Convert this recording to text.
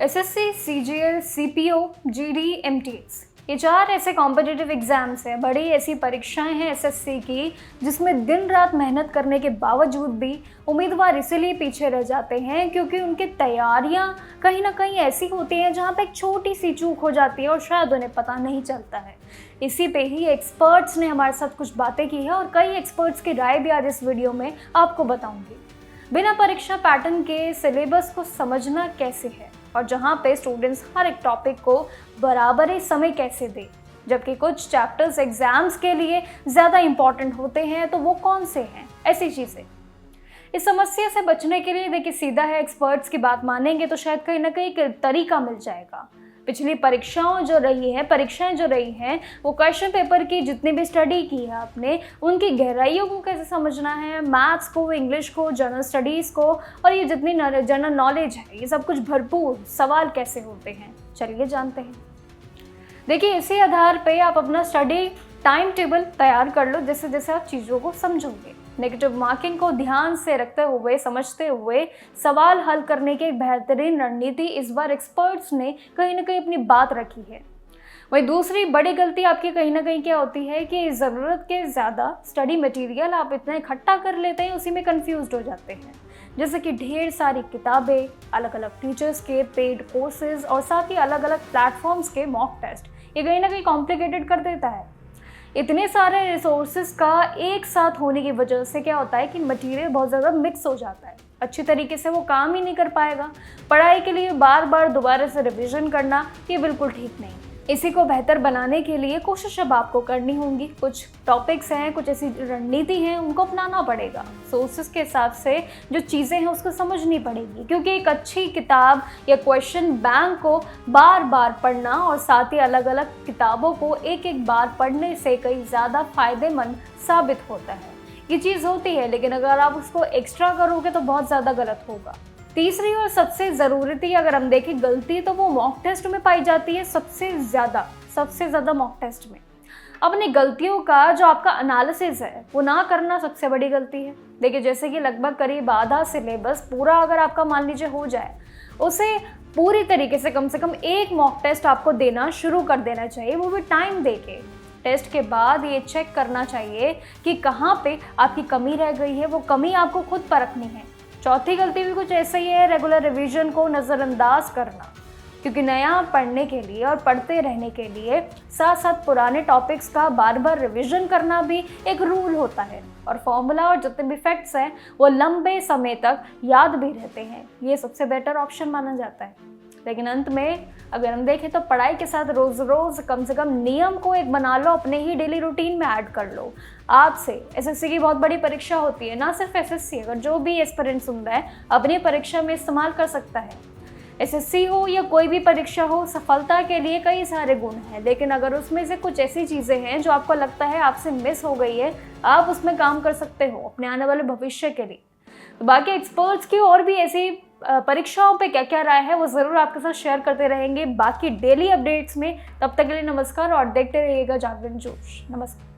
SSC, CGL, CPO, GD, MTS, ये 4 ऐसे competitive exams हैं, बड़ी ऐसी परीक्षाएं हैं एसएससी की जिसमें दिन रात मेहनत करने के बावजूद भी उम्मीदवार इसीलिए पीछे रह जाते हैं क्योंकि उनकी तैयारियां कहीं ना कहीं ऐसी होती हैं जहां पे एक छोटी सी चूक हो जाती है और शायद उन्हें पता नहीं चलता है। इसी पे ही एक्सपर्ट्स ने हमारे साथ कुछ बातें की है और कई एक्सपर्ट्स की राय भी आज इस वीडियो में आपको बताऊंगी। बिना परीक्षा पैटर्न के सिलेबस को समझना कैसे है और जहाँ पे स्टूडेंट्स हर एक टॉपिक को बराबर ही समय कैसे दें, जबकि कुछ चैप्टर्स एग्जाम्स के लिए ज़्यादा इंपॉर्टेंट होते हैं, तो वो कौन से हैं, ऐसी चीज़ें। इस समस्या से बचने के लिए देखिए सीधा है, एक्सपर्ट्स की बात मानेंगे तो शायद कहीं ना कहीं एक तरीका मिल जाएगा। पिछली परीक्षाएं जो रही हैं वो क्वेश्चन पेपर की जितनी भी स्टडी की है आपने, उनकी गहराइयों को कैसे समझना है, मैथ्स को, इंग्लिश को, जनरल स्टडीज़ को, और ये जितनी जनरल नॉलेज है, ये सब कुछ भरपूर सवाल कैसे होते हैं, चलिए जानते हैं। देखिए इसी आधार पे आप अपना स्टडी टाइम टेबल तैयार कर लो, जैसे जैसे आप चीज़ों को समझोगे। नेगेटिव मार्किंग को ध्यान से रखते हुए, समझते हुए सवाल हल करने की एक बेहतरीन रणनीति इस बार एक्सपर्ट्स ने कहीं ना कहीं अपनी बात रखी है। वहीं दूसरी बड़ी गलती आपकी कहीं ना कहीं क्या होती है कि ज़रूरत के ज़्यादा स्टडी मटेरियल आप इतना इकट्ठा कर लेते हैं, उसी में कंफ्यूज हो जाते हैं। जैसे कि ढेर सारी किताबें, अलग अलग टीचर्स के पेड कोर्सेज और साथ ही अलग अलग प्लेटफॉर्म्स के मॉक टेस्ट, ये कहीं ना कहीं कॉम्प्लिकेटेड कर देता है। इतने सारे रिसोर्सेज का एक साथ होने की वजह से क्या होता है कि मटेरियल बहुत ज़्यादा मिक्स हो जाता है, अच्छी तरीके से वो काम ही नहीं कर पाएगा। पढ़ाई के लिए बार बार दोबारा से रिवीजन करना ये बिल्कुल ठीक नहीं। इसी को बेहतर बनाने के लिए कोशिश अब आपको करनी होगी। कुछ टॉपिक्स हैं, कुछ ऐसी रणनीति हैं, उनको अपनाना पड़ेगा। सोर्सेज के हिसाब से जो चीज़ें हैं उसको समझनी पड़ेगी, क्योंकि एक अच्छी किताब या क्वेश्चन बैंक को बार बार पढ़ना और साथ ही अलग अलग किताबों को एक एक बार पढ़ने से कहीं ज़्यादा फायदेमंद साबित होता है। ये चीज़ होती है, लेकिन अगर आप उसको एक्स्ट्रा करोगे तो बहुत ज़्यादा गलत होगा। तीसरी और सबसे ज़रूरी थी, अगर हम देखें गलती, तो वो मॉक टेस्ट में पाई जाती है सबसे ज़्यादा मॉक टेस्ट में। अपनी गलतियों का जो आपका एनालिसिस है वो ना करना सबसे बड़ी गलती है। देखिए जैसे कि लगभग करीब आधा सिलेबस पूरा अगर आपका मान लीजिए हो जाए, उसे पूरी तरीके से कम एक मॉक टेस्ट आपको देना शुरू कर देना चाहिए, वो भी टाइम दे के। टेस्ट के बाद ये चेक करना चाहिए कि कहाँ पे आपकी कमी रह गई है, वो कमी आपको खुद परखनी है। चौथी गलती भी कुछ ऐसे ही है, रेगुलर रिवीजन को नज़रअंदाज करना, क्योंकि नया पढ़ने के लिए और पढ़ते रहने के लिए साथ साथ पुराने टॉपिक्स का बार बार रिवीजन करना भी एक रूल होता है, और फॉर्मूला और जितने भी फैक्ट्स हैं वो लंबे समय तक याद भी रहते हैं। ये सबसे बेटर ऑप्शन माना जाता है। लेकिन अंत में अगर हम देखें तो पढ़ाई के साथ रोज़ रोज़ कम से कम नियम को एक बना लो, अपने ही डेली रूटीन में ऐड कर लो। आपसे एसएससी की बहुत बड़ी परीक्षा होती है, ना सिर्फ एसएससी, अगर जो भी एस्पिरेंट सुन रहा है अपनी परीक्षा में इस्तेमाल कर सकता है। एसएससी हो या कोई भी परीक्षा हो, सफलता के लिए कई सारे गुण हैं, लेकिन अगर उसमें से कुछ ऐसी चीज़ें हैं जो आपको लगता है आपसे मिस हो गई है, आप उसमें काम कर सकते हो अपने आने वाले भविष्य के लिए। तो बाकी एक्सपर्ट्स की और भी ऐसी परीक्षाओं पे क्या क्या राय है वो ज़रूर आपके साथ शेयर करते रहेंगे बाकी डेली अपडेट्स में। तब तक के लिए नमस्कार और देखते रहिएगा जागरण जोश। नमस्कार।